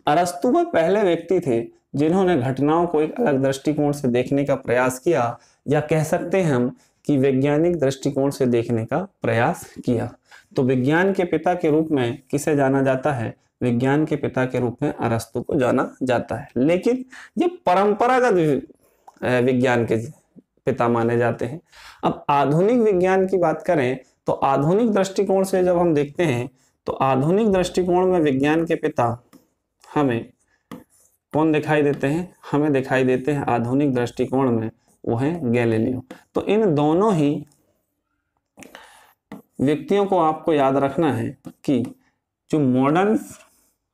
अरस्तु वह पहले व्यक्ति थे जिन्होंने घटनाओं को एक अलग दृष्टिकोण से देखने का प्रयास किया, या कह सकते हैं हम कि वैज्ञानिक दृष्टिकोण से देखने का प्रयास किया। तो विज्ञान के पिता के रूप में किसे जाना जाता है? विज्ञान के पिता के रूप में अरस्तु को जाना जाता है। लेकिन ये परंपरागत विज्ञान के पिता माने जाते हैं। अब आधुनिक विज्ञान की बात करें तो आधुनिक दृष्टिकोण से जब हम देखते हैं तो आधुनिक दृष्टिकोण में विज्ञान के पिता हमें कौन दिखाई देते हैं? हमें दिखाई देते हैं आधुनिक दृष्टिकोण में, वो है गैलीलियो। तो इन दोनों ही व्यक्तियों को आपको याद रखना है कि जो मॉडर्न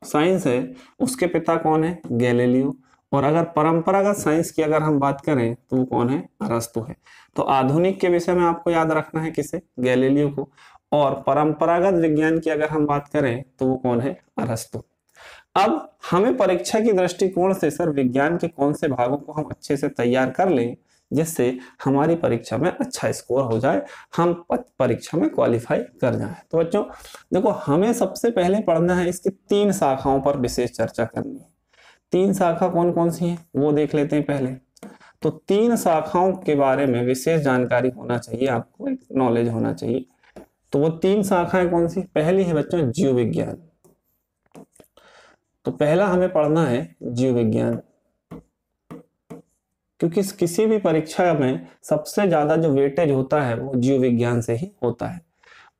साइंस है उसके पिता कौन है? गैलीलियो। और अगर परंपरागत साइंस की अगर हम बात करें तो वो कौन है? अरस्तु है। तो आधुनिक के विषय में आपको याद रखना है किसे? गैलीलियो को। और परंपरागत विज्ञान की अगर हम बात करें तो वो कौन है? अरस्तु। अब हमें परीक्षा की दृष्टिकोण से सर विज्ञान के कौन से भागों को हम अच्छे से तैयार कर लें जिससे हमारी परीक्षा में अच्छा स्कोर हो जाए, हम परीक्षा में क्वालिफाई कर जाएं। तो बच्चों देखो, हमें सबसे पहले पढ़ना है, इसकी 3 शाखाओं पर विशेष चर्चा करनी है। 3 शाखा कौन कौन सी हैं वो देख लेते हैं पहले। तो 3 शाखाओं के बारे में विशेष जानकारी होना चाहिए, आपको एक नॉलेज होना चाहिए। तो वो 3 शाखाएं कौन सी? पहली है बच्चों जीव विज्ञान। तो पहला हमें पढ़ना है जीव विज्ञान, क्योंकि किसी भी परीक्षा में सबसे ज्यादा जो वेटेज होता है वो जीव विज्ञान से ही होता है।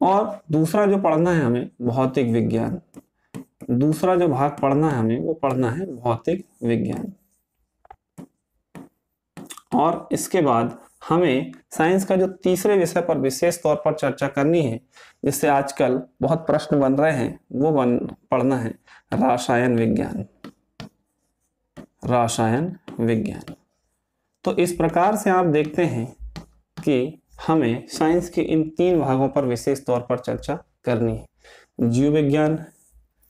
और दूसरा जो पढ़ना है हमें भौतिक विज्ञान। दूसरा जो भाग पढ़ना है हमें वो पढ़ना है भौतिक विज्ञान। और इसके बाद हमें साइंस का जो तीसरे विषय पर विशेष तौर पर चर्चा करनी है, जिससे आजकल बहुत प्रश्न बन रहे हैं, वो पढ़ना है रसायन विज्ञान। रसायन विज्ञान। तो इस प्रकार से आप देखते हैं कि हमें साइंस के इन 3 भागों पर विशेष तौर पर चर्चा करनी है। जीव विज्ञान,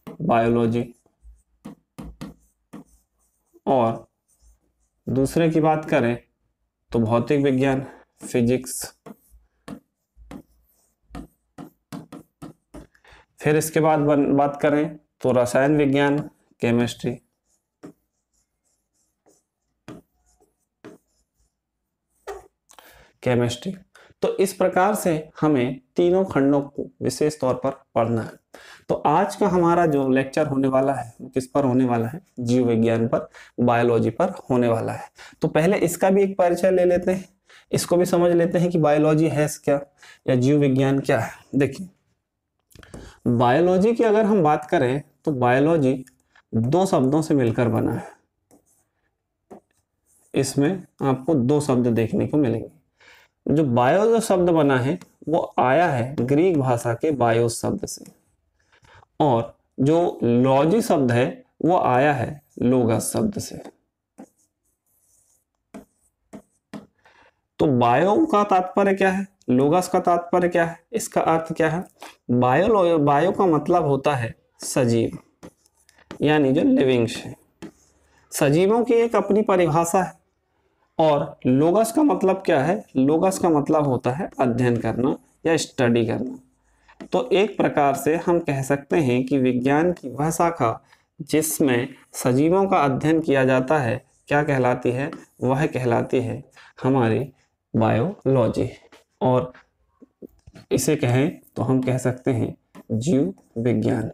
बायोलॉजी, और दूसरे की बात करें तो भौतिक विज्ञान, फिजिक्स। फिर इसके बाद बात करें तो रसायन विज्ञान, केमिस्ट्री, केमिस्ट्री। तो इस प्रकार से हमें तीनों खंडों को विशेष तौर पर पढ़ना है। तो आज का हमारा जो लेक्चर होने वाला है वो किस पर होने वाला है? जीव विज्ञान पर, बायोलॉजी पर होने वाला है। तो पहले इसका भी एक परिचय ले लेते हैं, इसको भी समझ लेते हैं कि बायोलॉजी है क्या या जीव विज्ञान क्या है। देखिए, बायोलॉजी की अगर हम बात करें तो बायोलॉजी दो शब्दों से मिलकर बना है। इसमें आपको दो शब्द देखने को मिलेंगे। जो बायो जो शब्द बना है वो आया है ग्रीक भाषा के बायोस शब्द से, और जो लॉजी शब्द है वो आया है लोगस शब्द से। तो बायो का तात्पर्य क्या है, लोगस का तात्पर्य क्या है, इसका अर्थ क्या है? बायो का मतलब होता है सजीव, यानी जो लिविंग्स है। सजीवों की एक अपनी परिभाषा है। और लोगस का मतलब क्या है? लोगस का मतलब होता है अध्ययन करना या स्टडी करना। तो एक प्रकार से हम कह सकते हैं कि विज्ञान की वह शाखा जिसमें सजीवों का अध्ययन किया जाता है क्या कहलाती है? वह कहलाती है हमारी बायोलॉजी। और इसे कहें तो हम कह सकते हैं जीव विज्ञान।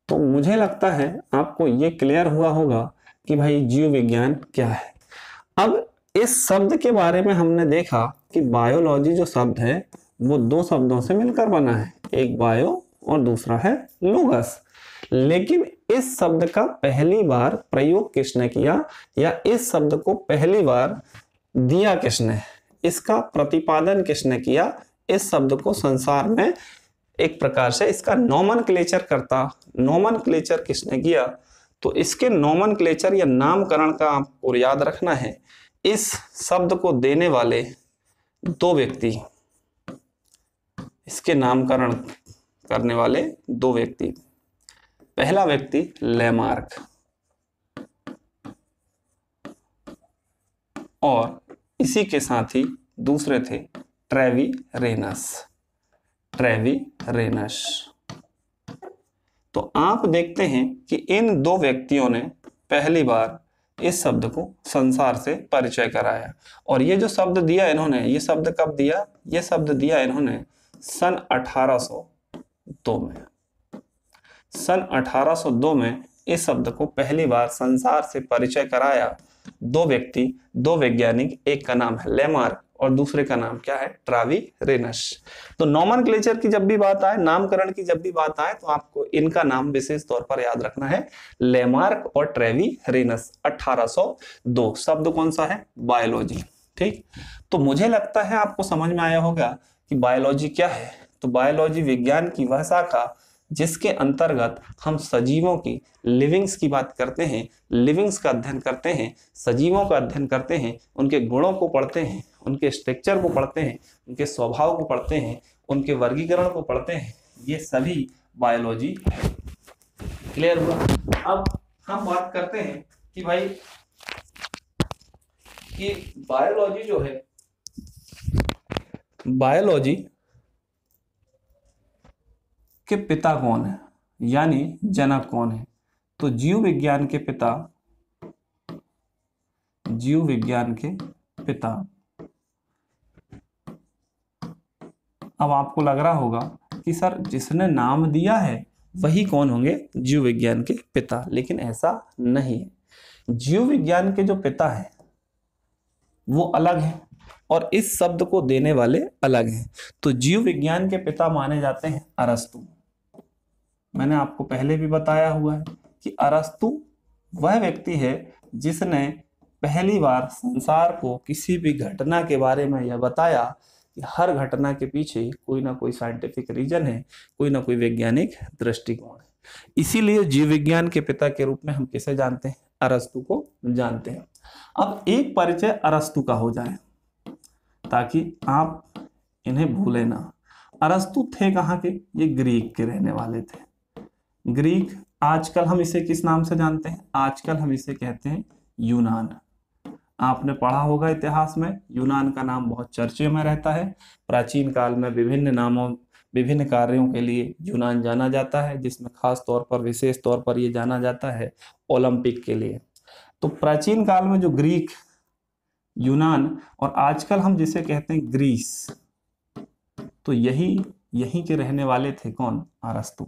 तो मुझे लगता है आपको ये क्लियर हुआ होगा कि भाई जीव विज्ञान क्या है। अब इस शब्द के बारे में हमने देखा कि बायोलॉजी जो शब्द है वो दो शब्दों से मिलकर बना है, एक बायो और दूसरा है लोगस। लेकिन इस शब्द का पहली बार प्रयोग किसने किया या इस शब्द को पहली बार दिया किसने, इसका प्रतिपादन किसने किया, इस शब्द को संसार में एक प्रकार से इसका नोमेनक्लेचर किसने किया? तो इसके नोमेनक्लेचर या नामकरण का आपको याद रखना है। इस शब्द को देने वाले दो व्यक्ति, इसके नामकरण करने वाले दो व्यक्ति, पहला व्यक्ति लेमार्क और इसी के साथ ही दूसरे थे ट्रेवीरेनस। तो आप देखते हैं कि इन दो व्यक्तियों ने पहली बार इस शब्द को संसार से परिचय कराया। और ये जो शब्द दिया इन्होंने, ये शब्द कब दिया? ये शब्द दिया इन्होंने सन 1802 में। सन 1802 में इस शब्द को पहली बार संसार से परिचय कराया दो व्यक्ति, दो वैज्ञानिक, एक का नाम है लेमार्क और दूसरे का नाम क्या है? ट्रेवीरेनस। तो नोमेनक्लेचर की जब भी बात आए, नामकरण की जब भी बात आए, तो आपको इनका नाम विशेष तौर पर याद रखना है, लेमार्क और ट्रेवीरेनस। 1802 शब्द कौन सा है? बायोलॉजी। ठीक, तो मुझे लगता है आपको समझ में आया होगा कि बायोलॉजी क्या है। तो बायोलॉजी विज्ञान की वह शाखा जिसके अंतर्गत हम सजीवों की लिविंग्स की बात करते हैं, लिविंग्स का अध्ययन करते हैं, सजीवों का अध्ययन करते हैं, उनके गुणों को पढ़ते हैं, उनके स्ट्रक्चर को पढ़ते हैं, उनके स्वभाव को पढ़ते हैं, उनके वर्गीकरण को पढ़ते हैं, ये सभी बायोलॉजी है। क्लियर हुआ? अब हम बात करते हैं कि भाई कि बायोलॉजी जो है, बायोलॉजी के पिता कौन है, यानी जनक कौन है? तो जीव विज्ञान के पिता, जीव विज्ञान के पिता। अब आपको लग रहा होगा कि सर जिसने नाम दिया है वही कौन होंगे? जीव विज्ञान के पिता। लेकिन ऐसा नहीं है। जीव विज्ञान के जो पिता है वो अलग है और इस शब्द को देने वाले अलग हैं। तो जीव विज्ञान के पिता माने जाते हैं अरस्तु। मैंने आपको पहले भी बताया हुआ है कि अरस्तु वह व्यक्ति है जिसने पहली बार संसार को किसी भी घटना के बारे में यह बताया कि हर घटना के पीछे कोई ना कोई साइंटिफिक रीजन है, कोई ना कोई वैज्ञानिक दृष्टिकोण है। इसीलिए जीव विज्ञान के पिता के रूप में हम किसे जानते हैं? अरस्तु को जानते हैं। अब एक परिचय अरस्तु का हो जाए ताकि आप इन्हें भूले ना। अरस्तु थे कहाँ के? ये ग्रीक के रहने वाले थे। ग्रीक, आजकल हम इसे किस नाम से जानते हैं? आजकल हम इसे कहते हैं यूनान। आपने पढ़ा होगा इतिहास में, यूनान का नाम बहुत चर्चे में रहता है। प्राचीन काल में विभिन्न नामों विभिन्न कार्यों के लिए यूनान जाना जाता है, जिसमें खास तौर पर विशेष तौर पर ये जाना जाता है ओलंपिक के लिए। तो प्राचीन काल में जो ग्रीक, यूनान और आजकल हम जिसे कहते हैं ग्रीस, तो यहीं के रहने वाले थे कौन? अरस्तु।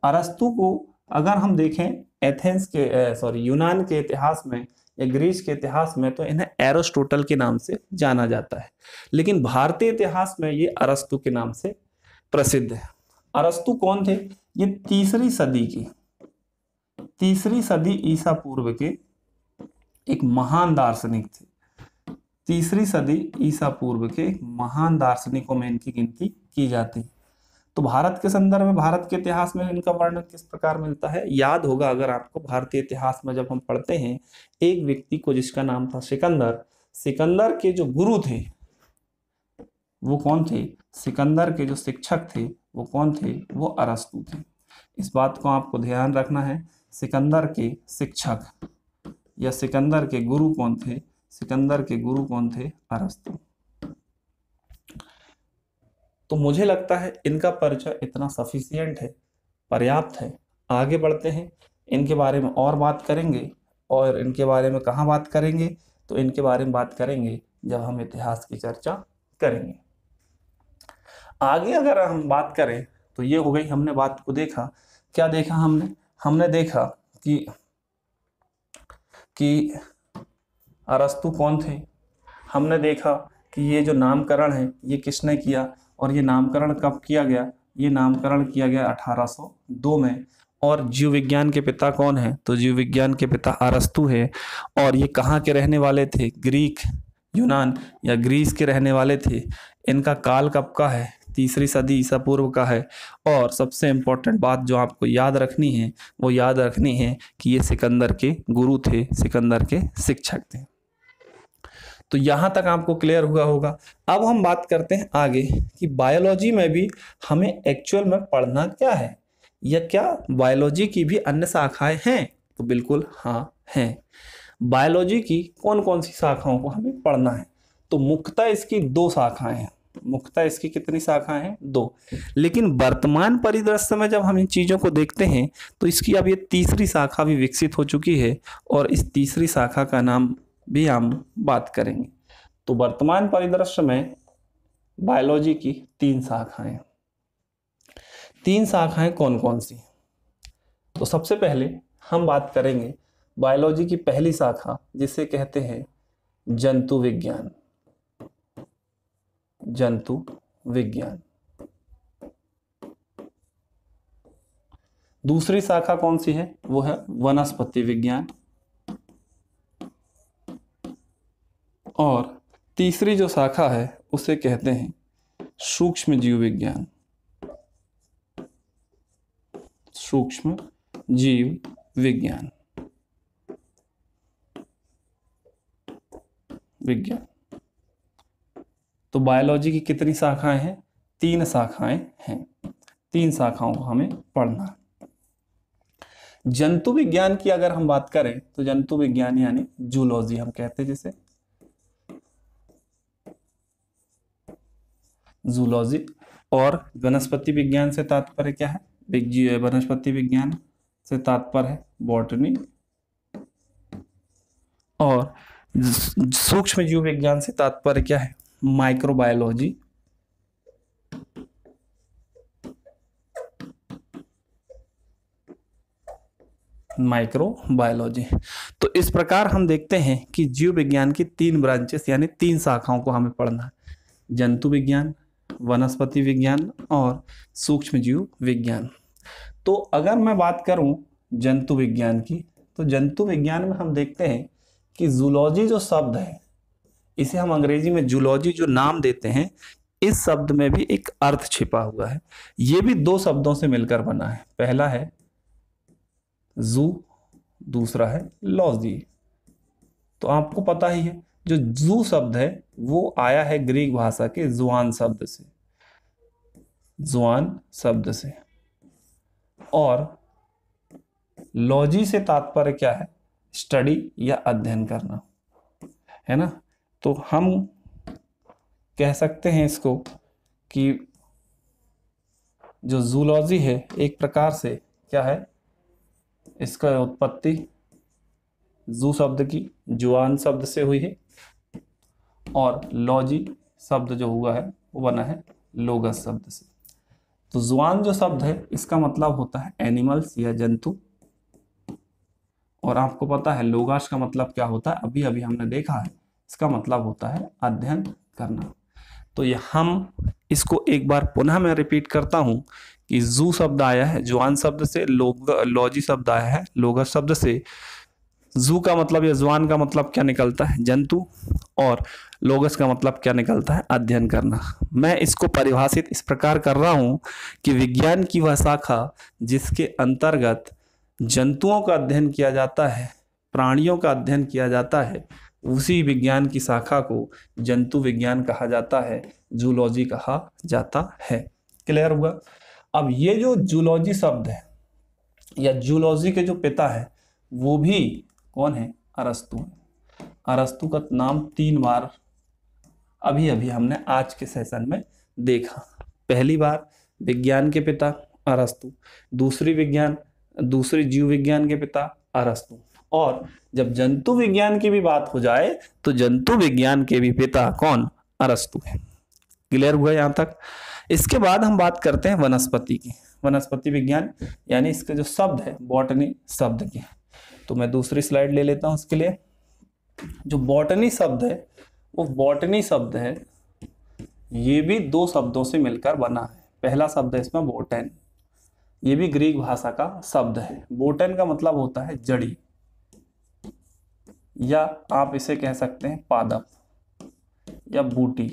अरस्तु को अगर हम देखें एथेंस के यूनान के इतिहास में या ग्रीस के इतिहास में, तो इन्हें एरिस्टोटल के नाम से जाना जाता है, लेकिन भारतीय इतिहास में ये अरस्तु के नाम से प्रसिद्ध है। अरस्तु कौन थे? ये तीसरी सदी ईसा पूर्व के एक महान दार्शनिक थे। तीसरी सदी ईसा पूर्व के महान दार्शनिकों में इनकी गिनती की जाती है। तो भारत के संदर्भ में, भारत के इतिहास में इनका वर्णन किस प्रकार मिलता है? याद होगा अगर आपको, भारतीय इतिहास में जब हम पढ़ते हैं, एक व्यक्ति को जिसका नाम था सिकंदर, सिकंदर के जो गुरु थे वो कौन थे? सिकंदर के जो शिक्षक थे वो कौन थे? वो अरस्तु थे। इस बात को आपको ध्यान रखना है। सिकंदर के शिक्षक या सिकंदर के गुरु कौन थे? सिकंदर के गुरु कौन थे? अरस्तु। तो मुझे लगता है इनका परिचय इतना सफिशिएंट है, पर्याप्त है। आगे बढ़ते हैं, इनके बारे में और बात करेंगे। और इनके बारे में कहाँ बात करेंगे? तो इनके बारे में बात करेंगे जब हम इतिहास की चर्चा करेंगे। आगे अगर हम बात करें तो ये हो गई, हमने बात को देखा। क्या देखा हमने देखा कि अरस्तु कौन थे। हमने देखा कि ये जो नामकरण है ये किसने किया, और ये नामकरण कब किया गया? ये नामकरण किया गया 1802 में। और जीव विज्ञान के पिता कौन है? तो जीव विज्ञान के पिता अरस्तु है। और ये कहाँ के रहने वाले थे? ग्रीक, यूनान या ग्रीस के रहने वाले थे। इनका काल कब का है? तीसरी सदी ईसा पूर्व का है। और सबसे इम्पोर्टेंट बात जो आपको याद रखनी है वो याद रखनी है कि ये सिकंदर के गुरु थे, सिकंदर के शिक्षक थे। तो यहाँ तक आपको क्लियर हुआ होगा। अब हम बात करते हैं आगे कि बायोलॉजी में भी हमें एक्चुअल में पढ़ना क्या है, या क्या बायोलॉजी की भी अन्य शाखाएं हैं? तो बिल्कुल हाँ हैं। बायोलॉजी की कौन कौन सी शाखाओं को हमें पढ़ना है? तो मुख्यतः इसकी 2 शाखाएं हैं। मुख्यतः इसकी कितनी शाखाएं हैं? 2। लेकिन वर्तमान परिदृश्य में जब हम इन चीज़ों को देखते हैं तो इसकी अब ये तीसरी शाखा भी विकसित हो चुकी है, और इस तीसरी शाखा का नाम भी हम बात करेंगे। तो वर्तमान परिदृश्य में बायोलॉजी की 3 शाखाएं। 3 शाखाएं कौन कौन सी? तो सबसे पहले हम बात करेंगे बायोलॉजी की पहली शाखा, जिसे कहते हैं जंतु विज्ञान। जंतु विज्ञान। दूसरी शाखा कौन सी है? वो है वनस्पति विज्ञान। और तीसरी जो शाखा है उसे कहते हैं सूक्ष्म जीव विज्ञान। सूक्ष्म जीव विज्ञान। तो बायोलॉजी की कितनी शाखाएं हैं? 3 शाखाएं हैं। 3 शाखाओं को हमें पढ़ना है। जंतु विज्ञान की अगर हम बात करें तो जंतु विज्ञान यानी जूलॉजी हम कहते हैं, जिसे जूलॉजी। और वनस्पति विज्ञान से तात्पर्य क्या है? वनस्पति विज्ञान से तात्पर्य है बॉटनी। और सूक्ष्म जीव विज्ञान से तात्पर्य क्या है? माइक्रोबायोलॉजी। माइक्रोबायोलॉजी। तो इस प्रकार हम देखते हैं कि जीव विज्ञान की 3 ब्रांचेस यानी 3 शाखाओं को हमें पढ़ना है। जंतु विज्ञान, वनस्पति विज्ञान और सूक्ष्म जीव विज्ञान। तो अगर मैं बात करूं जंतु विज्ञान की, तो जंतु विज्ञान में हम देखते हैं कि जूलॉजी जो शब्द है, इसे हम अंग्रेजी में जूलॉजी जो नाम देते हैं, इस शब्द में भी एक अर्थ छिपा हुआ है। ये भी 2 शब्दों से मिलकर बना है। पहला है जू, दूसरा है लॉजी। तो आपको पता ही है जो जू शब्द है वो आया है ग्रीक भाषा के जुआन शब्द से। जुआन शब्द से। और लॉजी से तात्पर्य क्या है? स्टडी या अध्ययन करना, है ना। तो हम कह सकते हैं इसको कि जो जूलॉजी है एक प्रकार से क्या है, इसका उत्पत्ति जू शब्द की जुआन शब्द से हुई है, और लॉजी शब्द जो हुआ है वो बना है लोगस शब्द से। तो जुआन जो शब्द है इसका मतलब होता है एनिमल्स या जंतु, और आपको पता है लोगास का मतलब क्या होता है, अभी अभी हमने देखा है, इसका मतलब होता है अध्ययन करना। तो ये हम इसको एक बार पुनः मैं रिपीट करता हूं कि जू शब्द आया है जुआन शब्द से, लॉजी शब्द आया है लोगस शब्द से। जू का मतलब या जुआन का मतलब क्या निकलता है, जंतु, और लोगस का मतलब क्या निकलता है, अध्ययन करना। मैं इसको परिभाषित इस प्रकार कर रहा हूं कि विज्ञान की वह शाखा जिसके अंतर्गत जंतुओं का अध्ययन किया जाता है, प्राणियों का अध्ययन किया जाता है, उसी विज्ञान की शाखा को जंतु विज्ञान कहा जाता है, जूलॉजी कहा जाता है। क्लियर हुआ? अब ये जो जूलॉजी शब्द है या जूलॉजी के जो पिता है वो भी कौन है, अरस्तु है। अरस्तु का नाम 3 बार अभी अभी हमने आज के सेशन में देखा। पहली बार विज्ञान के पिता अरस्तु, दूसरी जीव विज्ञान के पिता अरस्तु, और जब जंतु विज्ञान की भी बात हो जाए तो जंतु विज्ञान के भी पिता कौन, अरस्तु है। क्लियर हुआ यहां तक? इसके बाद हम बात करते हैं वनस्पति की, वनस्पति विज्ञान यानी इसके जो शब्द है बॉटनी शब्द के। तो मैं दूसरी स्लाइड ले लेता हूं उसके लिए। जो बॉटनी शब्द है वो बॉटनी शब्द है, ये भी 2 शब्दों से मिलकर बना है। पहला शब्द है इसमें बोटेन, ये भी ग्रीक भाषा का शब्द है। बोटेन का मतलब होता है जड़ी, या आप इसे कह सकते हैं पादप या बूटी।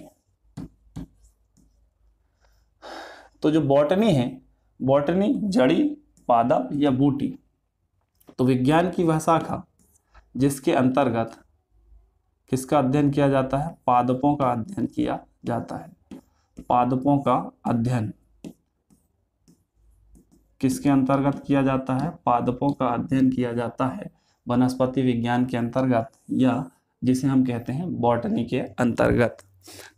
तो जो बॉटनी है, बॉटनी जड़ी, पादप या बूटी। तो विज्ञान की वह शाखा जिसके अंतर्गत किसका अध्ययन किया जाता है, पादपों का अध्ययन किया जाता है। पादपों का अध्ययन किसके अंतर्गत किया जाता है, पादपों का अध्ययन किया जाता है वनस्पति विज्ञान के अंतर्गत, या जिसे हम कहते हैं बॉटनी के अंतर्गत।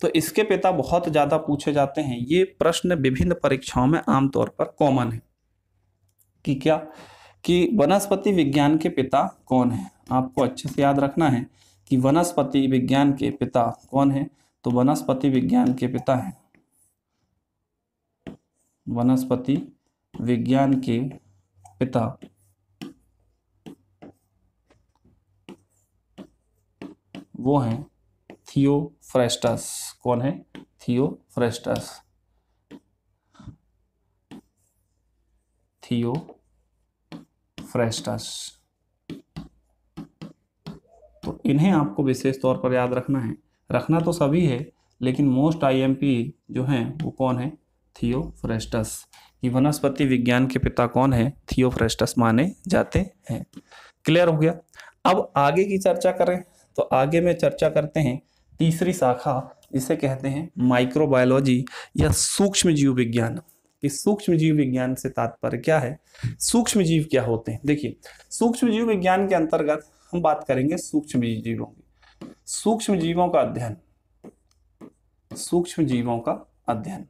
तो इसके पिता बहुत ज्यादा पूछे जाते हैं। ये प्रश्न विभिन्न परीक्षाओं में आमतौर पर कॉमन है कि क्या, कि वनस्पति विज्ञान के पिता कौन है। आपको अच्छे से याद रखना है कि वनस्पति विज्ञान के पिता कौन है। तो वनस्पति विज्ञान के पिता हैं, वनस्पति विज्ञान के पिता वो हैं थियोफ्रेस्टस। कौन है, थियोफ्रेस्टस। थियोफ्रेस्टस। तो इन्हें आपको विशेष तौर पर याद रखना है। रखना तो सभी है लेकिन मोस्ट आईएमपी जो हैं वो कौन है, थियोफ्रेस्टस। ये वनस्पति विज्ञान के पिता कौन है, थियोफ्रेस्टस माने जाते हैं। क्लियर हो गया? अब आगे की चर्चा करें तो आगे में चर्चा करते हैं तीसरी शाखा जिसे कहते हैं माइक्रोबायोलॉजी या सूक्ष्म जीव विज्ञान। इस सूक्ष्म जीव विज्ञान से तात्पर्य क्या है, सूक्ष्म जीव क्या होते हैं। देखिए, सूक्ष्म जीव विज्ञान के अंतर्गत हम बात करेंगे सूक्ष्म जीवों की। सूक्ष्म जीवों का अध्ययन, सूक्ष्म जीवों का अध्ययन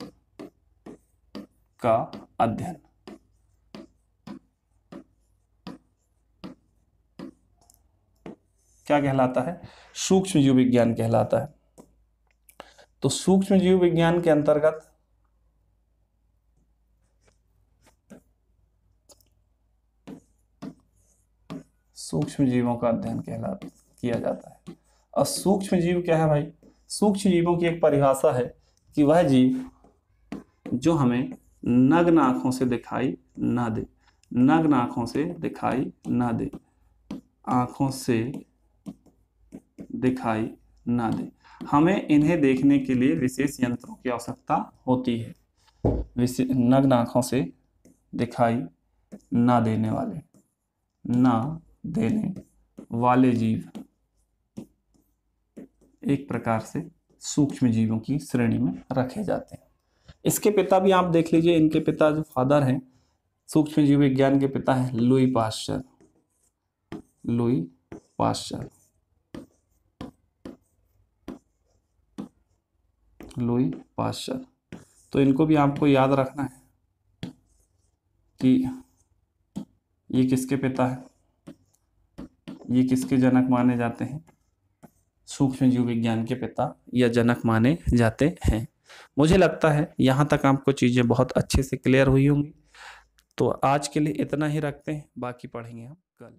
क्या कहलाता है, सूक्ष्म जीव विज्ञान कहलाता है। तो सूक्ष्म जीव विज्ञान के अंतर्गत सूक्ष्म जीवों का अध्ययन किया जाता है। और सूक्ष्म जीव क्या है भाई, सूक्ष्म जीवों की एक परिभाषा है कि वह जीव जो हमें नग्न आंखों से दिखाई ना दे, नग्न आंखों से दिखाई ना दे, आंखों से दिखाई ना दे। हमें इन्हें देखने के लिए विशेष यंत्रों की आवश्यकता होती है। नग्न आंखों से दिखाई ना देने वाले जीव एक प्रकार से सूक्ष्म जीवों की श्रेणी में रखे जाते हैं। इसके पिता भी आप देख लीजिए, इनके पिता जो फादर हैं सूक्ष्म जीव विज्ञान के पिता हैं Louis Pasteur. Louis Pasteur, Louis Pasteur. तो इनको भी आपको याद रखना है कि ये किसके पिता है, ये किसके जनक माने जाते हैं, सूक्ष्म जीव विज्ञान के पिता या जनक माने जाते हैं। मुझे लगता है यहाँ तक आपको चीज़ें बहुत अच्छे से क्लियर हुई होंगी। तो आज के लिए इतना ही रखते हैं, बाकी पढ़ेंगे हम कल।